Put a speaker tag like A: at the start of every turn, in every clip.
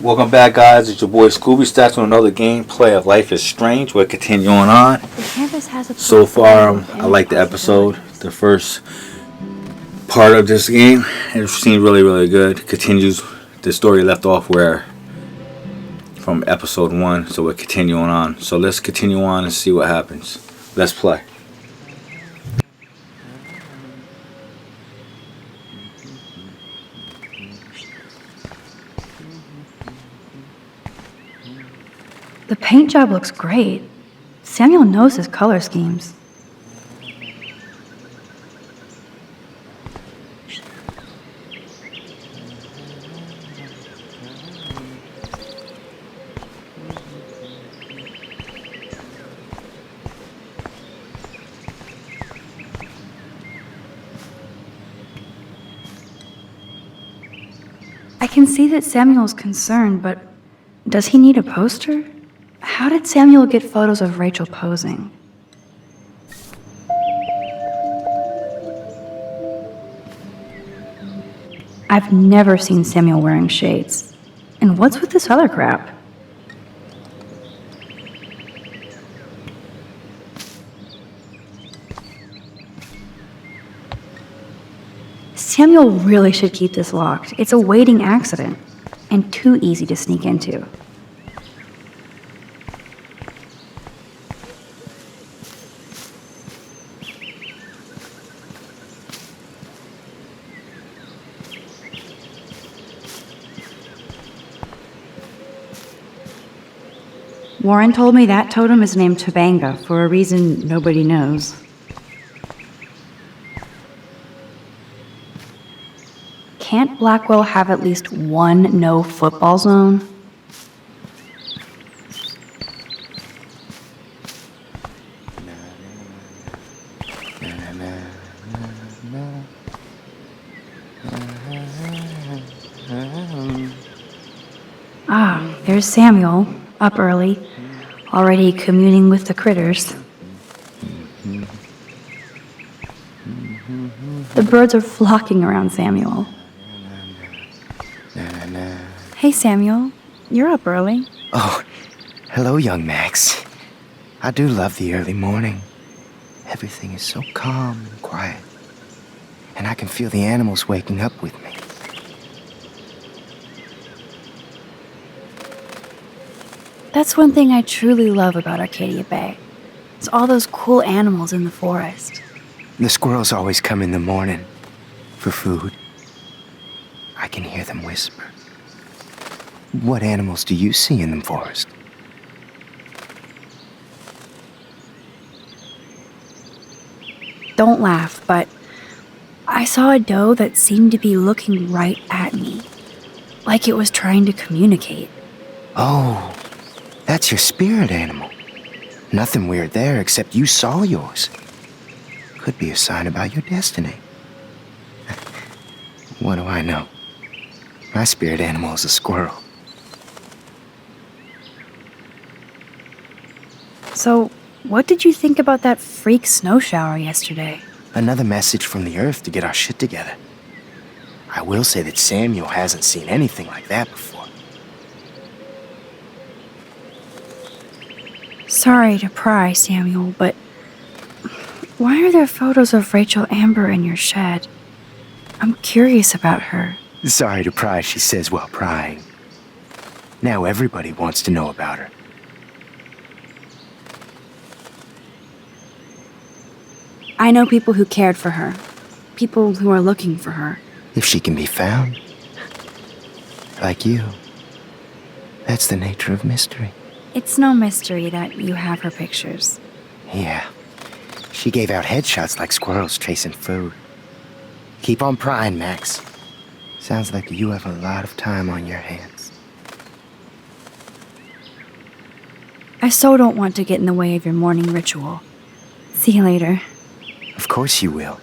A: Welcome back, guys. It's your boy Scooby Stats with another gameplay of Life is Strange. We're continuing on. So far, I like the episode. The first part of this game, it seems really good. Continues the story left off where from episode 1. So we're continuing on. So let's continue on and see what happens. Let's play.
B: The paint job looks great. Samuel knows his color schemes. I can see that Samuel's concerned, but does he need a poster? How did Samuel get photos of Rachel posing? I've never seen Samuel wearing shades. And what's with this other crap? Samuel really should keep this locked. It's a waiting accident, and too easy to sneak into. Warren told me that totem is named Tobanga for a reason nobody knows. Can't Blackwell have at least one no football zone? Ah, there's Samuel, up early, already communing with the critters. The birds are flocking around Samuel. Hey, Samuel, you're up early.
C: Oh, hello, young Max. I do love the early morning. Everything is so calm and quiet. And I can feel the animals waking up with me.
B: That's one thing I truly love about Arcadia Bay. It's all those cool animals in the forest.
C: The squirrels always come in the morning for food. I can hear them whisper. What animals do you see in the forest?
B: Don't laugh, but I saw a doe that seemed to be looking right at me, like it was trying to communicate.
C: Oh, that's your spirit animal. Nothing weird there except you saw yours. Could be a sign about your destiny. What do I know? My spirit animal is a squirrel.
B: So, what did you think about that freak snow shower yesterday?
C: Another message from the Earth to get our shit together. I will say that Samuel hasn't seen anything like that before.
B: Sorry to pry, Samuel, but why are there photos of Rachel Amber in your shed? I'm curious about her.
C: Sorry to pry, she says while prying. Now everybody wants to know about her.
B: I know people who cared for her. People who are looking for her.
C: If she can be found. Like you. That's the nature of mystery.
B: It's no mystery that you have her pictures.
C: Yeah. She gave out headshots like squirrels chasing food. Keep on prying, Max. Sounds like you have a lot of time on your hands.
B: I so don't want to get in the way of your morning ritual. See you later.
C: Of course you will.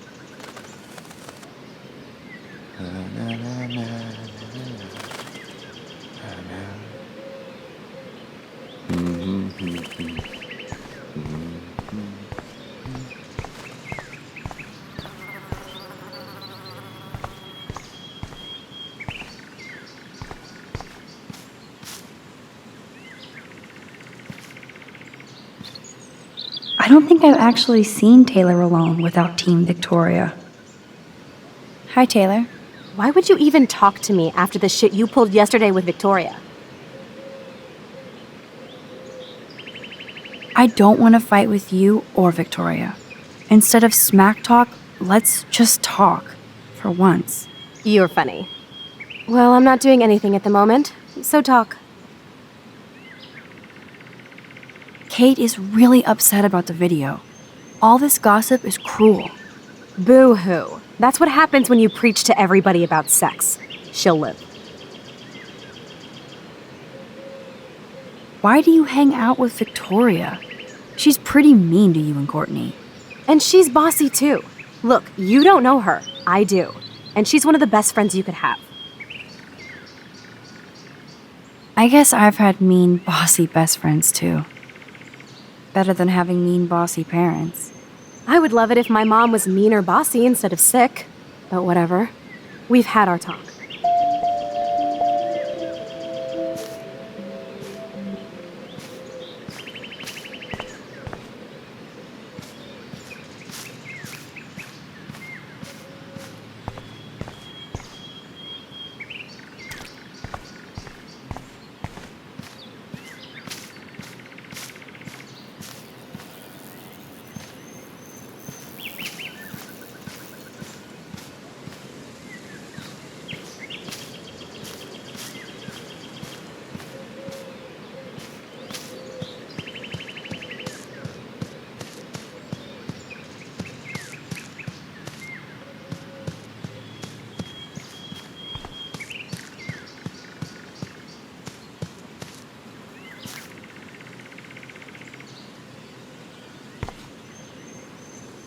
B: don't think I've actually seen Taylor alone without Team Victoria. Hi, Taylor.
D: Why would you even talk to me after the shit you pulled yesterday with Victoria?
B: I don't want to fight with you or Victoria. Instead of smack talk, let's just talk. For once.
D: You're funny. Well, I'm not doing anything at the moment, so talk.
B: Kate is really upset about the video. All this gossip is cruel.
D: Boo-hoo. That's what happens when you preach to everybody about sex. She'll live.
B: Why do you hang out with Victoria? She's pretty mean to you and Courtney.
D: And she's bossy too. Look, you don't know her. I do. And she's one of the best friends you could have.
B: I guess I've had mean, bossy best friends too. Better than having mean, bossy parents.
D: I would love it if my mom was mean or bossy instead of sick. But whatever. We've had our talk.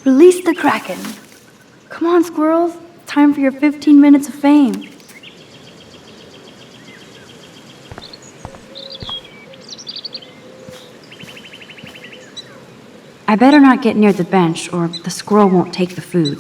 B: Release the Kraken. Come on, squirrels. Time for your 15 minutes of fame. I better not get near the bench or the squirrel won't take the food.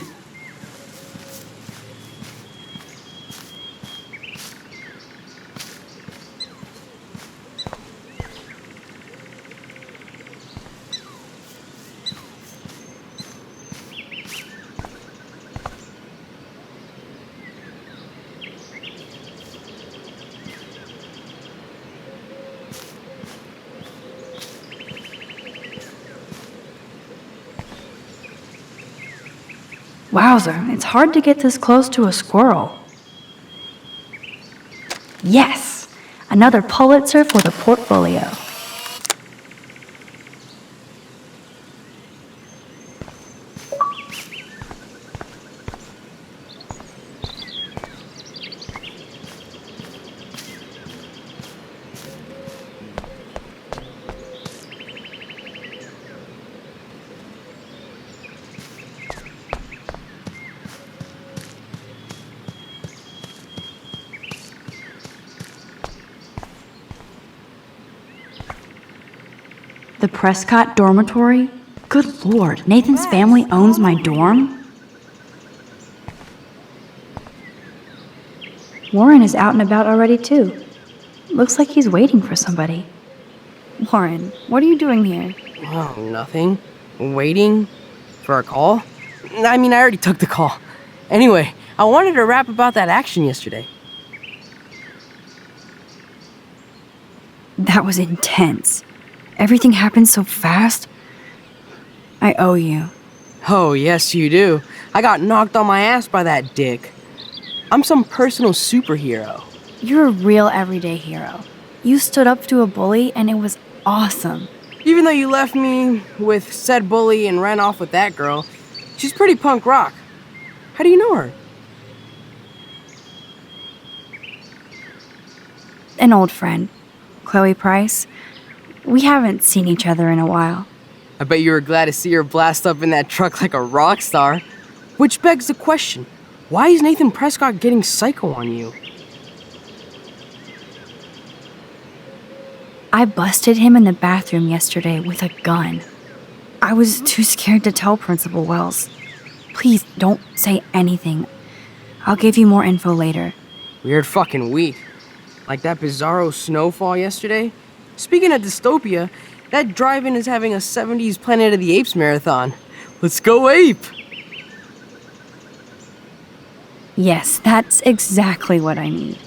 B: Wowzer, it's hard to get this close to a squirrel. Yes! Another Pulitzer for the portfolio. The Prescott dormitory? Good lord, Nathan's family owns my dorm? Warren is out and about already too. Looks like he's waiting for somebody. Warren, what are you doing here?
E: Oh, nothing. Waiting for a call? I mean, I already took the call. Anyway, I wanted to rap about that action yesterday.
B: That was intense. Everything happened so fast. I owe you.
E: Oh, yes, you do. I got knocked on my ass by that dick. I'm some personal superhero.
B: You're a real everyday hero. You stood up to a bully and it was awesome.
E: Even though you left me with said bully and ran off with that girl, she's pretty punk rock. How do you know her?
B: An old friend, Chloe Price. We haven't seen each other in a while.
E: I bet you were glad to see her blast up in that truck like a rock star. Which begs the question, why is Nathan Prescott getting psycho on you?
B: I busted him in the bathroom yesterday with a gun. I was too scared to tell Principal Wells. Please don't say anything. I'll give you more info later.
E: Weird fucking week. Like that bizarro snowfall yesterday. Speaking of dystopia, That drive-in is having a 70s Planet of the Apes marathon. Let's go ape!
B: Yes, that's exactly what I need.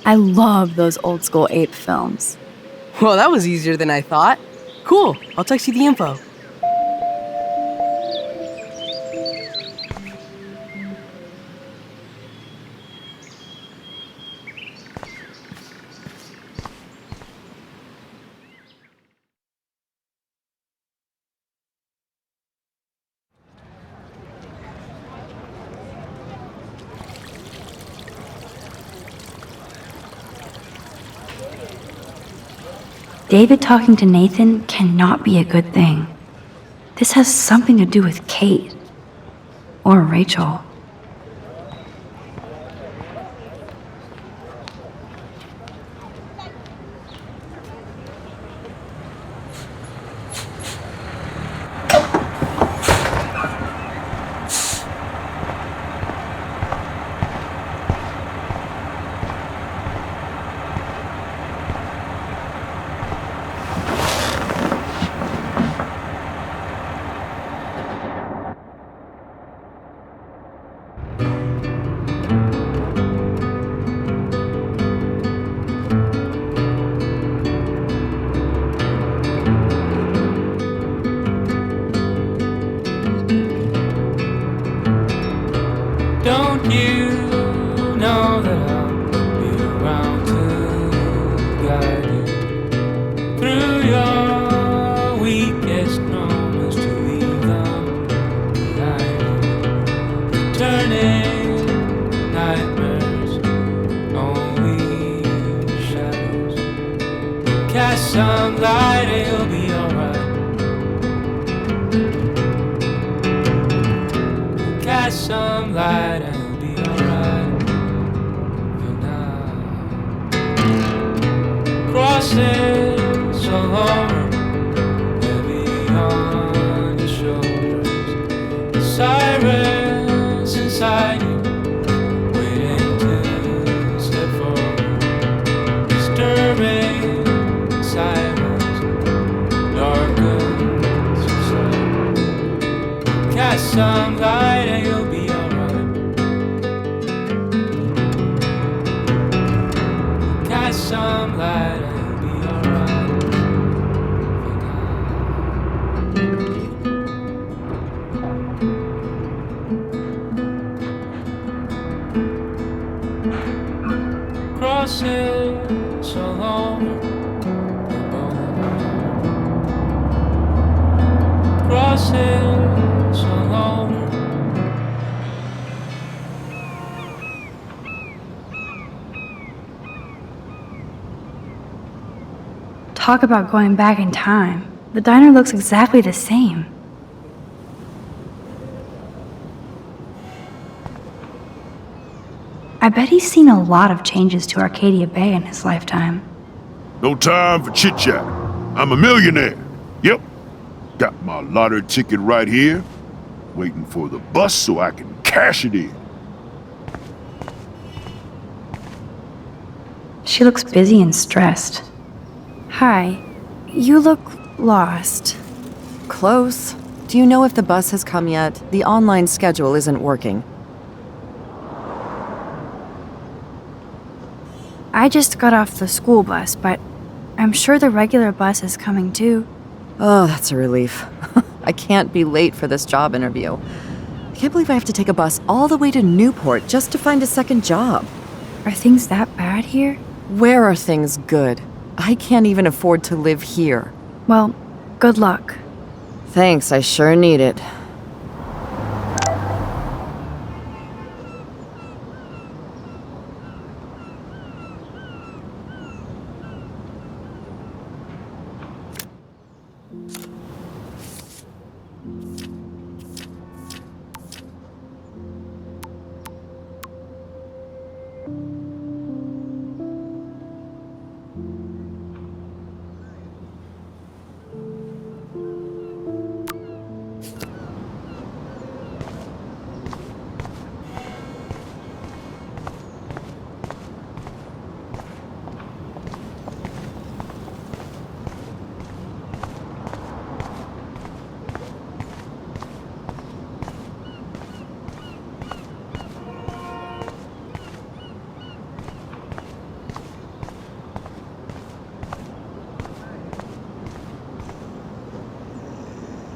B: I love those old school ape films.
E: Well, that was easier than I thought. Cool, I'll text you the info.
B: David talking to Nathan cannot be a good thing. This has something to do with Kate. Or Rachel.
F: Don't you know that I'll be around to guide you through your weakest moments to leave them behind you? Turning nightmares, only shadows. Cast some light and you'll be alright. Cast some light and you'll be alright for now. Crossing so long, heavy on your shoulders. The sirens inside you, waiting to step forward. Disturbing silence, darkens inside. Cast some light and you'll be alright. Cast some light and you'll be alright for now. Crossing so long, crossing so long.
B: Talk about going back in time. The diner looks exactly the same. I bet he's seen a lot of changes to Arcadia Bay in his lifetime.
G: No time for chit-chat. I'm a millionaire. Yep. Got my lottery ticket right here. Waiting for the bus so I can cash it in.
B: She looks busy and stressed. Hi. You look lost.
H: Close. Do you know if the bus has come yet? The online schedule isn't working.
B: I just got off the school bus, but I'm sure the regular bus is coming too.
H: Oh, that's a relief. I can't be late for this job interview. I can't believe I have to take a bus all the way to Newport just to find a second job.
B: Are things that bad here?
H: Where are things good? I can't even afford to live here.
B: Well, good luck.
H: Thanks, I sure need it.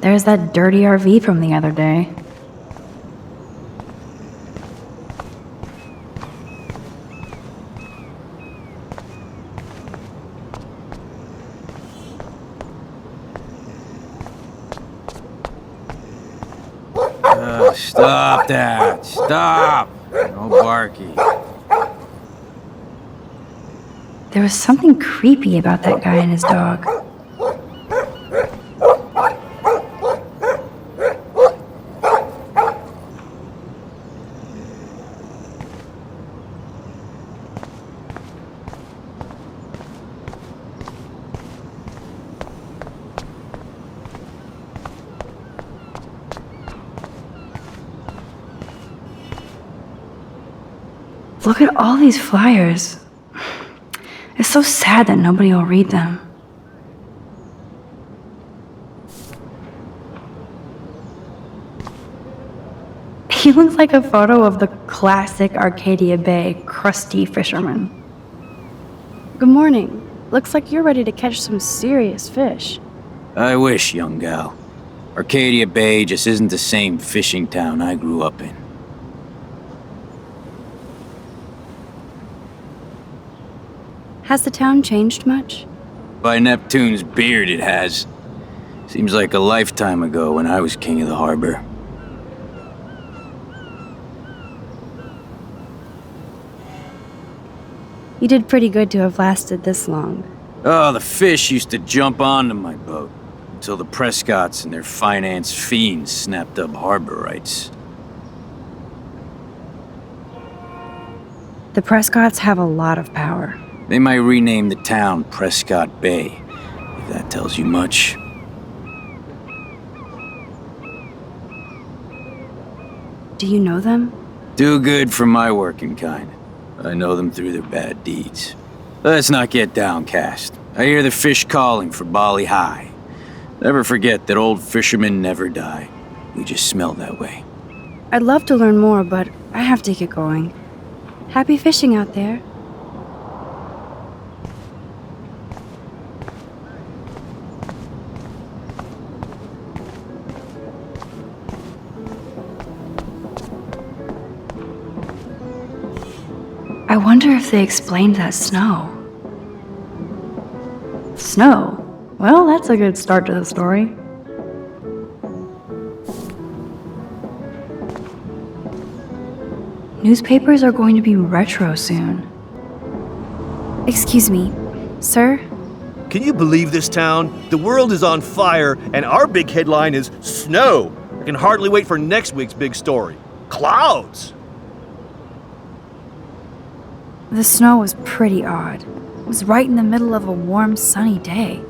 B: there's that dirty RV from the other day.
I: Stop that! Stop! No barky.
B: There was something creepy about that guy and his dog. Look at all these flyers. It's so sad that nobody will read them. He looks like a photo of the classic Arcadia Bay crusty fisherman.
D: Good morning. Looks like you're ready to catch some serious fish.
I: I wish, young gal. Arcadia Bay just isn't the same fishing town I grew up in.
D: Has the town changed much?
I: By Neptune's beard, it has. Seems like a lifetime ago when I was king of the harbor.
D: You did pretty good to have lasted this long.
I: Oh, the fish used to jump onto my boat until the Prescotts and their finance fiends snapped up harbor rights.
B: The Prescotts have a lot of power.
I: They might rename the town Prescott Bay, if that tells you much.
B: Do you know them?
I: Do good for my working kind. I know them through their bad deeds. Let's not get downcast. I hear the fish calling for Bali High. Never forget that old fishermen never die. We just smell that way.
B: I'd love to learn more, but I have to get going. Happy fishing out there. I wonder if they explained that snow. Snow? Well, that's a good start to the story. Newspapers are going to be retro soon. Excuse me, sir?
J: Can you believe this town? The world is on fire, and our big headline is snow. I can hardly wait for next week's big story. Clouds!
B: The snow was pretty odd. It was right in the middle of a warm, sunny day.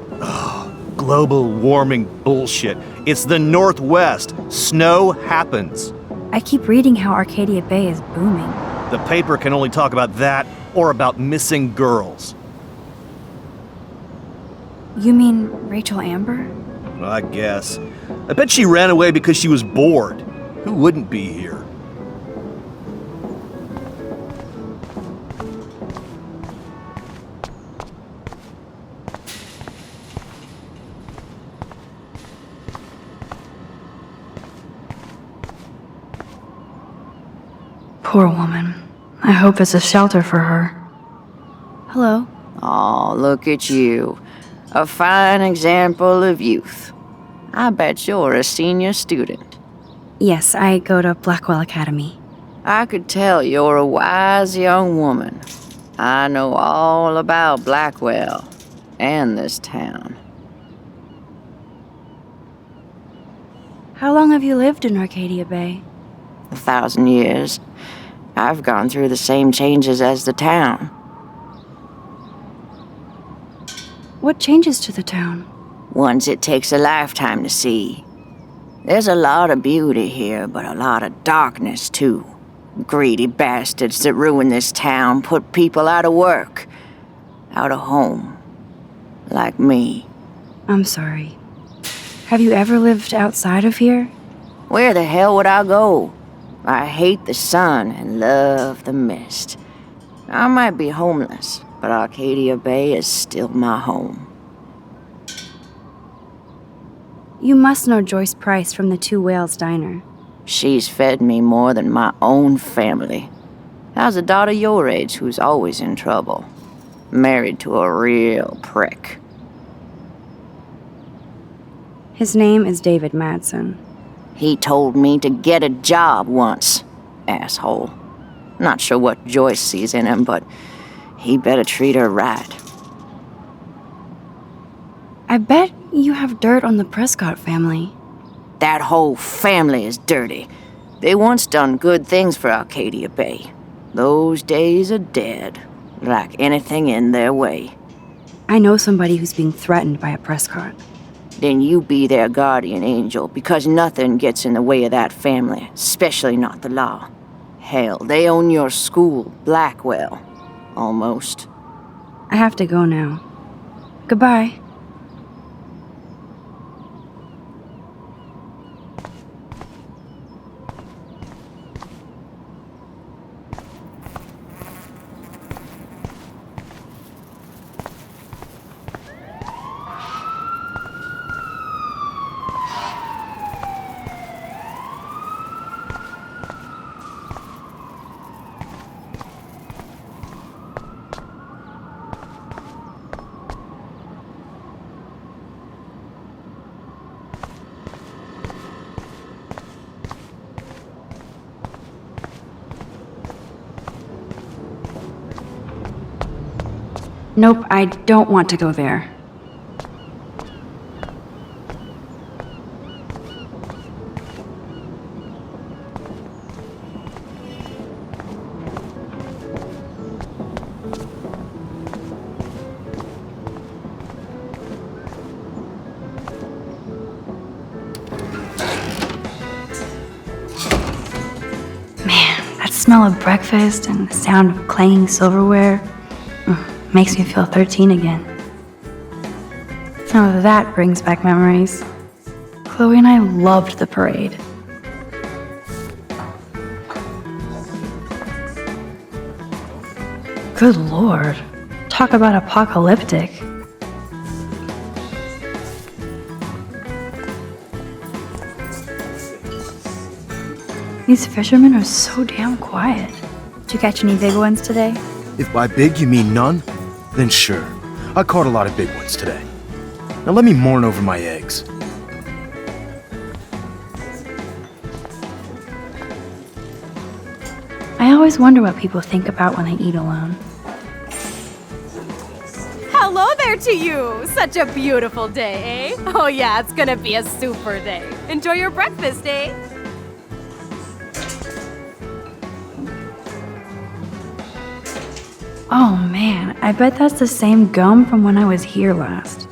J: Global warming bullshit. It's the Northwest. Snow happens.
B: I keep reading how Arcadia Bay is booming.
J: The paper can only talk about that or about missing girls.
B: You mean Rachel Amber?
J: I guess. I bet she ran away because she was bored. Who wouldn't be here?
B: Poor woman. I hope it's a shelter for her.
D: Hello.
K: Oh, look at you. A fine example of youth. I bet you're a senior student.
B: Yes, I go to Blackwell Academy.
K: I could tell you're a wise young woman. I know all about Blackwell and this town.
B: How long have you lived in Arcadia Bay?
K: 1,000 years. I've gone through the same changes as the town.
B: What changes to the town?
K: Ones it takes a lifetime to see. There's a lot of beauty here, but a lot of darkness, too. Greedy bastards that ruin this town put people out of work, out of home. Like me.
B: I'm sorry. Have you ever lived outside of here?
K: Where the hell would I go? I hate the sun and love the mist. I might be homeless, but Arcadia Bay is still my home.
B: You must know Joyce Price from the Two Whales Diner.
K: She's fed me more than my own family. How's a daughter your age who's always in trouble? Married to a real prick.
B: His name is David Madsen.
K: He told me to get a job once, asshole. Not sure what Joyce sees in him, but he better treat her right.
B: I bet you have dirt on the Prescott family.
K: That whole family is dirty. They once done good things for Arcadia Bay. Those days are dead, like anything in their way.
B: I know somebody who's being threatened by a Prescott.
K: Then you be their guardian angel, because nothing gets in the way of that family, especially not the law. Hell, they own your school, Blackwell. Almost.
B: I have to go now. Goodbye. Nope, I don't want to go there. Man, that smell of breakfast and the sound of clanging silverware makes me feel 13 again. Oh, that brings back memories. Chloe and I loved the parade. Good lord. Talk about apocalyptic. These fishermen are so damn quiet. Did you catch any big ones today?
J: If by big you mean none, then sure. I caught a lot of big ones today. Now let me mourn over my eggs.
B: I always wonder what people think about when they eat alone.
D: Hello there to you! Such a beautiful day, eh? Oh yeah, it's gonna be a super day. Enjoy your breakfast, eh?
B: Oh man, I bet that's the same gum from when I was here last.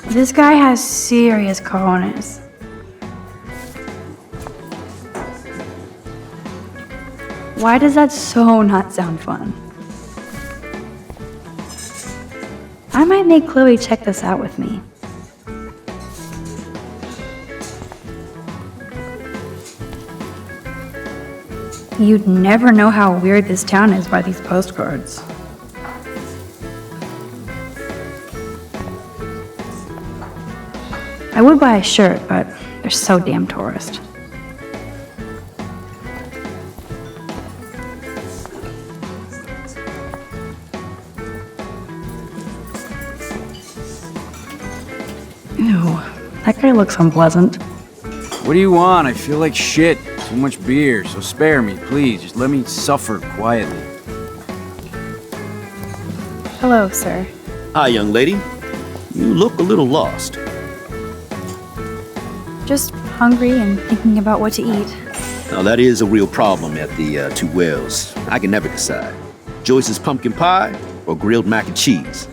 B: This guy has serious cojones. Why does that so not sound fun? I might make Chloe check this out with me. You'd never know how weird this town is by these postcards. I would buy a shirt, but they're so damn tourist. Ew, that guy looks unpleasant.
I: What do you want? I feel like shit. Too much beer, so spare me, please. Just let me suffer quietly.
B: Hello, sir.
J: Hi, young lady. You look a little lost.
B: Just hungry and thinking about what to eat.
J: Now, that is a real problem at the Two Whales. I can never decide. Joyce's pumpkin pie or grilled mac and cheese?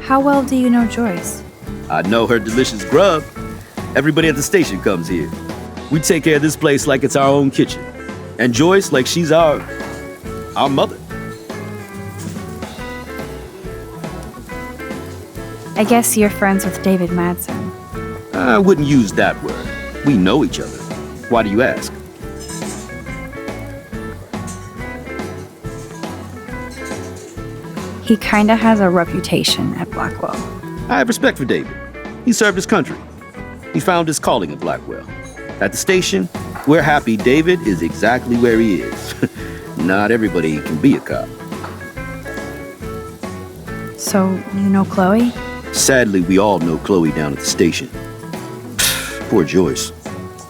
B: How well do you know Joyce?
J: I know her delicious grub. Everybody at the station comes here. We take care of this place like it's our own kitchen. And Joyce like she's our mother.
B: I guess you're friends with David Madsen.
J: I wouldn't use that word. We know each other. Why do you ask?
B: He kinda has a reputation at Blackwell.
J: I have respect for David. He served his country. He found his calling at Blackwell. At the station, we're happy David is exactly where he is. Not everybody can be a cop.
B: So, you know Chloe?
J: Sadly, we all know Chloe down at the station. Poor Joyce.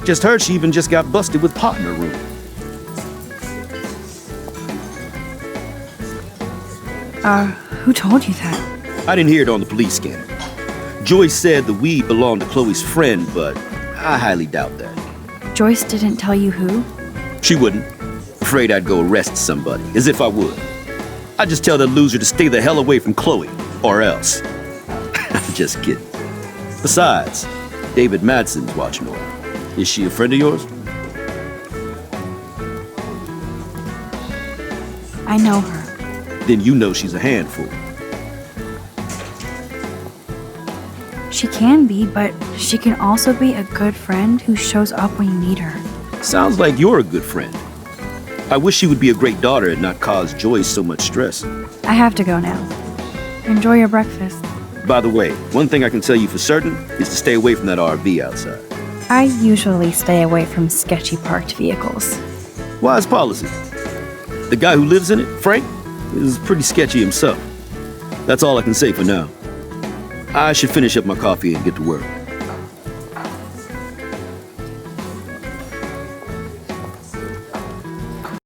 J: Just heard she even just got busted with pot in her room.
B: Who told you that?
J: I didn't hear it on the police scanner. Joyce said the weed belonged to Chloe's friend, but I highly doubt that.
B: Joyce didn't tell you who?
J: She wouldn't. Afraid I'd go arrest somebody, as if I would. I'd just tell that loser to stay the hell away from Chloe, or else. I'm just kidding. Besides, David Madsen's watching over her. Is she a friend of yours?
B: I know her.
J: Then you know she's a handful.
B: She can be, but she can also be a good friend who shows up when you need her.
J: Sounds like you're a good friend. I wish she would be a great daughter and not cause Joyce so much stress.
B: I have to go now. Enjoy your breakfast.
J: By the way, one thing I can tell you for certain is to stay away from that RV outside.
B: I usually stay away from sketchy parked vehicles.
J: Wise policy. The guy who lives in it, Frank, is pretty sketchy himself. That's all I can say for now. I should finish up my coffee and get to work.